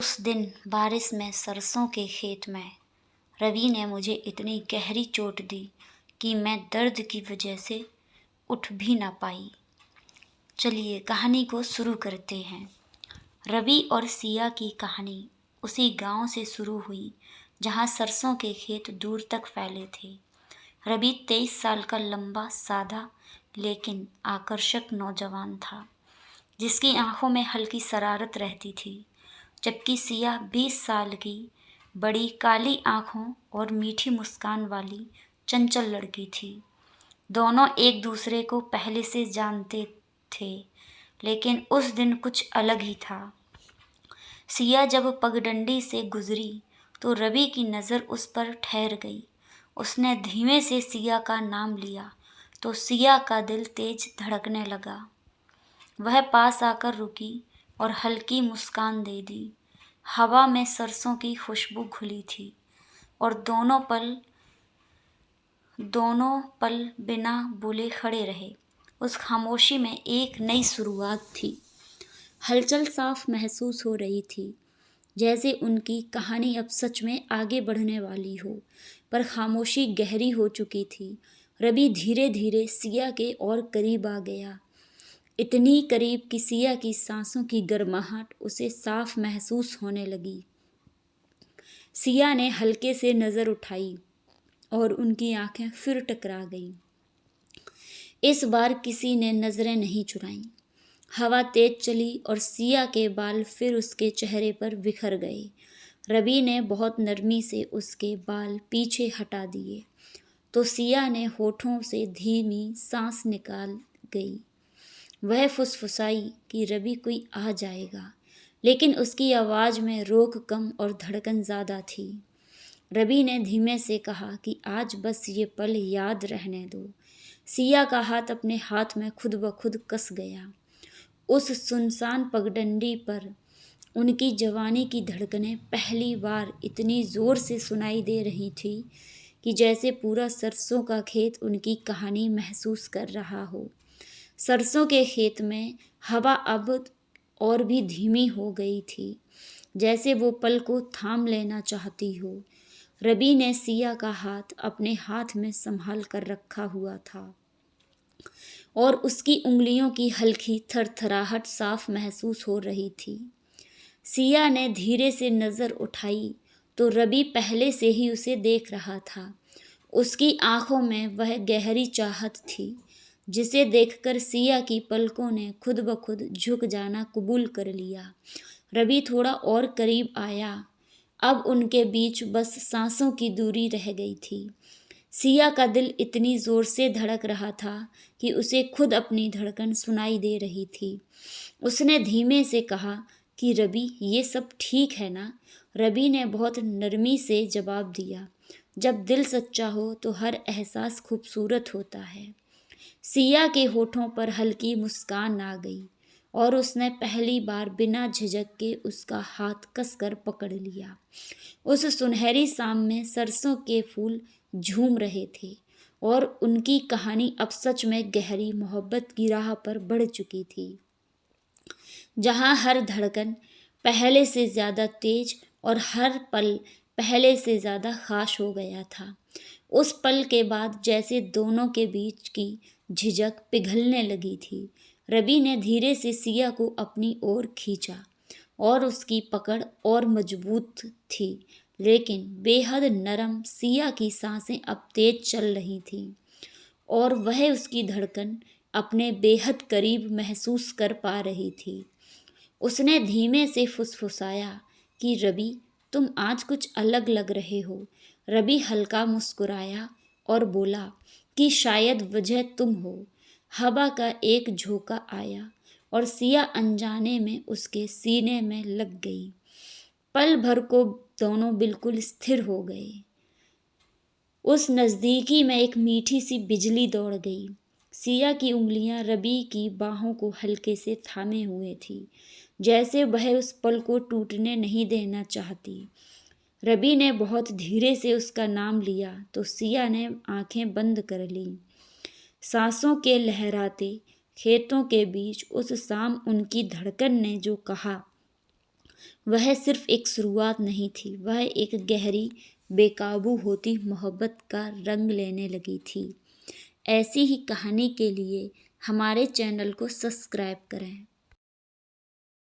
उस दिन बारिश में सरसों के खेत में रवि ने मुझे इतनी गहरी चोट दी कि मैं दर्द की वजह से उठ भी ना पाई। चलिए कहानी को शुरू करते हैं। रवि और सिया की कहानी उसी गांव से शुरू हुई जहां सरसों के खेत दूर तक फैले थे। रवि 23 साल का लंबा, सादा लेकिन आकर्षक नौजवान था, जिसकी आंखों में हल्की शरारत रहती थी, जबकि सिया 20 साल की बड़ी काली आंखों और मीठी मुस्कान वाली चंचल लड़की थी। दोनों एक दूसरे को पहले से जानते थे, लेकिन उस दिन कुछ अलग ही था। सिया जब पगडंडी से गुजरी तो रवि की नज़र उस पर ठहर गई। उसने धीमे से सिया का नाम लिया तो सिया का दिल तेज धड़कने लगा। वह पास आकर रुकी और हल्की मुस्कान दे दी। हवा में सरसों की खुशबू घुली थी और दोनों पल बिना बोले खड़े रहे। उस खामोशी में एक नई शुरुआत थी। हलचल साफ महसूस हो रही थी, जैसे उनकी कहानी अब सच में आगे बढ़ने वाली हो, पर खामोशी गहरी हो चुकी थी। रवि धीरे धीरे सिया के और करीब आ गया, इतनी करीब कि सिया की सांसों की गर्माहट उसे साफ महसूस होने लगी। सिया ने हल्के से नज़र उठाई और उनकी आंखें फिर टकरा गईं। इस बार किसी ने नज़रें नहीं चुराईं। हवा तेज चली और सिया के बाल फिर उसके चेहरे पर बिखर गए। रवि ने बहुत नरमी से उसके बाल पीछे हटा दिए तो सिया ने होठों से धीमी सांस निकाल गई। वह फुसफुसाई कि रवि कोई आ जाएगा, लेकिन उसकी आवाज़ में रोक कम और धड़कन ज़्यादा थी। रवि ने धीमे से कहा कि आज बस ये पल याद रहने दो। सिया का हाथ अपने हाथ में खुद ब खुद कस गया। उस सुनसान पगडंडी पर उनकी जवानी की धड़कनें पहली बार इतनी ज़ोर से सुनाई दे रही थी कि जैसे पूरा सरसों का खेत उनकी कहानी महसूस कर रहा हो। सरसों के खेत में हवा अब और भी धीमी हो गई थी, जैसे वो पल को थाम लेना चाहती हो। रवि ने सिया का हाथ अपने हाथ में संभाल कर रखा हुआ था और उसकी उंगलियों की हल्की थरथराहट साफ महसूस हो रही थी। सिया ने धीरे से नज़र उठाई तो रवि पहले से ही उसे देख रहा था। उसकी आंखों में वह गहरी चाहत थी जिसे देखकर सिया की पलकों ने खुद ब खुद झुक जाना कबूल कर लिया। रवि थोड़ा और करीब आया। अब उनके बीच बस सांसों की दूरी रह गई थी। सिया का दिल इतनी ज़ोर से धड़क रहा था कि उसे खुद अपनी धड़कन सुनाई दे रही थी। उसने धीमे से कहा कि रवि, ये सब ठीक है ना? रवि ने बहुत नरमी से जवाब दिया, जब दिल सच्चा हो तो हर एहसास खूबसूरत होता है। सिया के होठों पर हल्की मुस्कान आ गई और उसने पहली बार बिना झिझक के उसका हाथ कसकर पकड़ लिया। उस सुनहरी शाम में सरसों के फूल झूम रहे थे और उनकी कहानी अब सच में गहरी मोहब्बत की राह पर बढ़ चुकी थी, जहाँ हर धड़कन पहले से ज़्यादा तेज और हर पल पहले से ज़्यादा खास हो गया था। उस पल के बाद जैसे दोनों के बीच की झिझक पिघलने लगी थी। रवि ने धीरे से सिया को अपनी ओर खींचा और उसकी पकड़ और मजबूत थी, लेकिन बेहद नरम। सिया की सांसें अब तेज चल रही थीं और वह उसकी धड़कन अपने बेहद करीब महसूस कर पा रही थी। उसने धीमे से फुसफुसाया कि रवि, तुम आज कुछ अलग लग रहे हो। रवि हल्का मुस्कुराया और बोला कि शायद वजह तुम हो। हवा का एक झोंका आया और सिया अनजाने में उसके सीने में लग गई। पल भर को दोनों बिल्कुल स्थिर हो गए। उस नज़दीकी में एक मीठी सी बिजली दौड़ गई। सिया की उंगलियां रवि की बाहों को हल्के से थामे हुए थी, जैसे वह उस पल को टूटने नहीं देना चाहती। रवि ने बहुत धीरे से उसका नाम लिया तो सिया ने आंखें बंद कर लीं। सांसों के लहराते खेतों के बीच उस शाम उनकी धड़कन ने जो कहा, वह सिर्फ एक शुरुआत नहीं थी, वह एक गहरी, बेकाबू होती मोहब्बत का रंग लेने लगी थी। ऐसी ही कहानी के लिए हमारे चैनल को सब्सक्राइब करें।